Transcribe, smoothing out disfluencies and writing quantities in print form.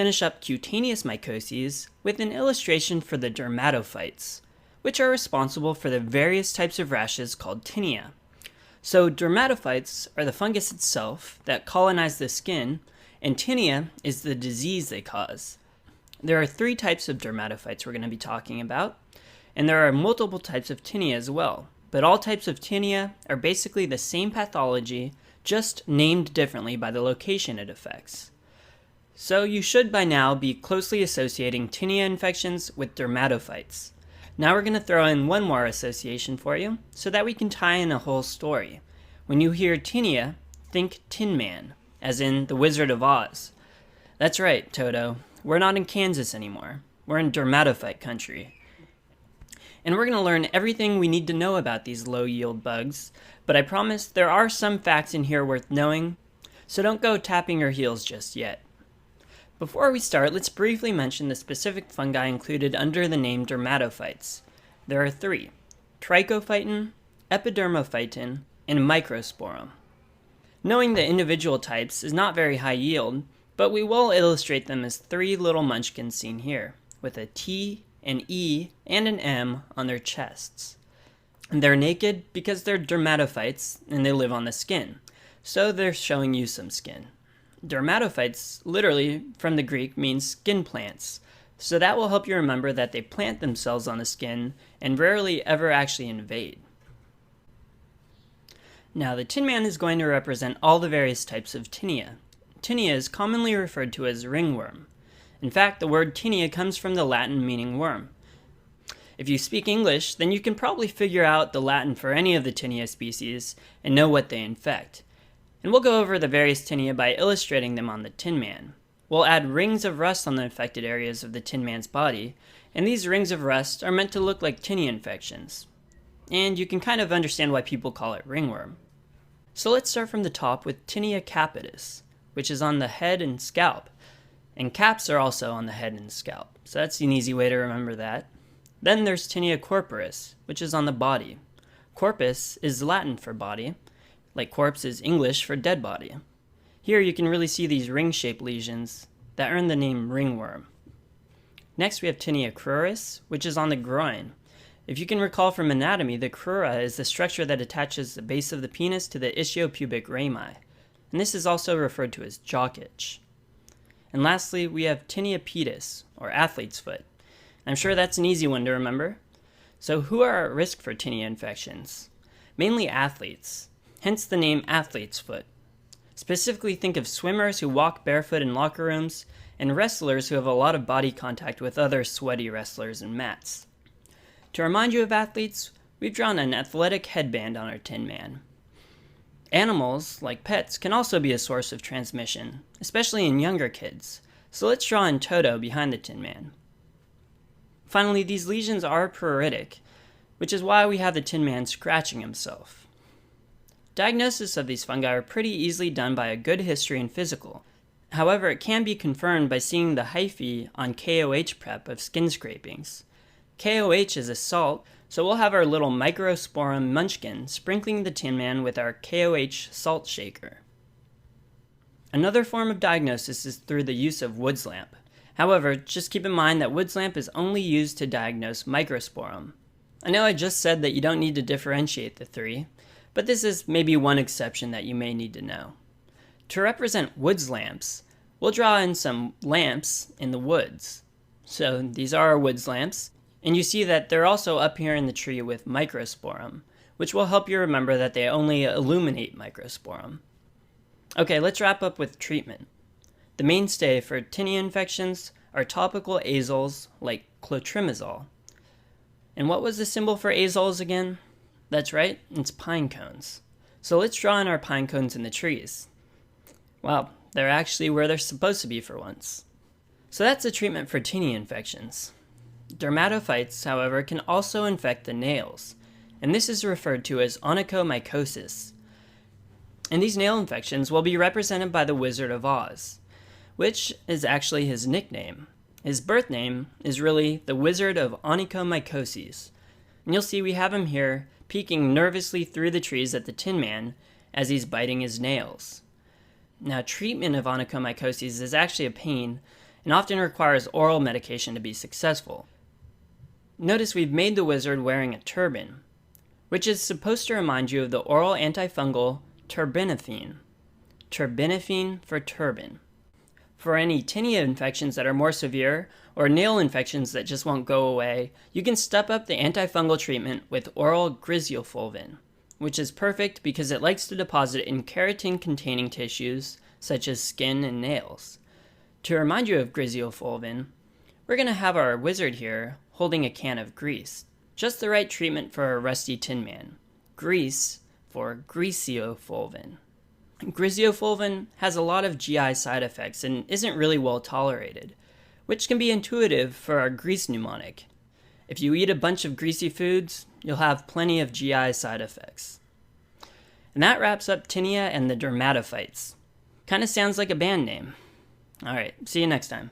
Finish up cutaneous mycoses with an illustration for the dermatophytes, which are responsible for the various types of rashes called tinea. So dermatophytes are the fungus itself that colonize the skin, and tinea is the disease they cause. There are 3 types of dermatophytes we're going to be talking about, and there are multiple types of tinea as well. But all types of tinea are basically the same pathology, just named differently by the location it affects. So you should by now be closely associating tinea infections with dermatophytes. Now we're going to throw in one more association for you, so that we can tie in a whole story. When you hear tinea, think Tin Man, as in the Wizard of Oz. That's right, Toto. We're not in Kansas anymore. We're in dermatophyte country. And we're going to learn everything we need to know about these low-yield bugs, but I promise there are some facts in here worth knowing, so don't go tapping your heels just yet. Before we start, let's briefly mention the specific fungi included under the name dermatophytes. There are 3: trichophyton, epidermophyton, and microsporum. Knowing the individual types is not very high yield, but we will illustrate them as 3 little munchkins seen here, with a T, an E, and an M on their chests. And they're naked because they're dermatophytes and they live on the skin, so they're showing you some skin. Dermatophytes, literally from the Greek, means skin plants, so that will help you remember that they plant themselves on the skin and rarely ever actually invade. Now, the Tin Man is going to represent all the various types of tinea. Tinea is commonly referred to as ringworm. In fact, the word tinea comes from the Latin meaning worm. If you speak English, then you can probably figure out the Latin for any of the tinea species and know what they infect. And we'll go over the various tinea by illustrating them on the Tin Man. We'll add rings of rust on the infected areas of the Tin Man's body, and these rings of rust are meant to look like tinea infections. And you can kind of understand why people call it ringworm. So let's start from the top with tinea capitis, which is on the head and scalp. And caps are also on the head and scalp, so that's an easy way to remember that. Then there's tinea corporis, which is on the body. Corpus is Latin for body, like corpse is English for dead body. Here you can really see these ring-shaped lesions that earn the name ringworm. Next we have tinea cruris, which is on the groin. If you can recall from anatomy, the crura is the structure that attaches the base of the penis to the ischiopubic rami, and this is also referred to as jock itch. And lastly, we have tinea pedis, or athlete's foot. I'm sure that's an easy one to remember. So who are at risk for tinea infections? Mainly athletes, hence the name athlete's foot. Specifically think of swimmers who walk barefoot in locker rooms, and wrestlers who have a lot of body contact with other sweaty wrestlers and mats. To remind you of athletes, we've drawn an athletic headband on our Tin Man. Animals, like pets, can also be a source of transmission, especially in younger kids, so let's draw in Toto behind the Tin Man. Finally, these lesions are pruritic, which is why we have the Tin Man scratching himself. Diagnosis of these fungi are pretty easily done by a good history and physical. However, it can be confirmed by seeing the hyphae on KOH prep of skin scrapings. KOH is a salt, so we'll have our little microsporum munchkin sprinkling the Tin Man with our KOH salt shaker. Another form of diagnosis is through the use of Wood's lamp. However, just keep in mind that Wood's lamp is only used to diagnose microsporum. I know I just said that you don't need to differentiate the 3, but this is maybe one exception that you may need to know. To represent Wood's lamps, we'll draw in some lamps in the woods. So these are our Wood's lamps, and you see that they're also up here in the tree with microsporum, which will help you remember that they only illuminate microsporum. Okay, let's wrap up with treatment. The mainstay for tinea infections are topical azoles like clotrimazole. And what was the symbol for azoles again? That's right, it's pine cones. So let's draw in our pine cones in the trees. Wow, they're actually where they're supposed to be for once. So that's the treatment for tinea infections. Dermatophytes, however, can also infect the nails, and this is referred to as onychomycosis. And these nail infections will be represented by the Wizard of Oz, which is actually his nickname. His birth name is really the Wizard of Onychomycosis, and you'll see we have him here peeking nervously through the trees at the Tin Man as he's biting his nails. Now, treatment of onychomycosis is actually a pain, and often requires oral medication to be successful. Notice we've made the wizard wearing a turban, which is supposed to remind you of the oral antifungal terbinafine. Terbinafine for turban. For any tinea infections that are more severe, or nail infections that just won't go away, you can step up the antifungal treatment with oral griseofulvin, which is perfect because it likes to deposit in keratin-containing tissues, such as skin and nails. To remind you of griseofulvin, we're going to have our wizard here holding a can of grease. Just the right treatment for a rusty tin man. Grease for griseofulvin. Griseofulvin has a lot of GI side effects and isn't really well tolerated, which can be intuitive for our grease mnemonic. If you eat a bunch of greasy foods, you'll have plenty of GI side effects. And that wraps up tinea and the dermatophytes. Kinda sounds like a band name. Alright, see you next time.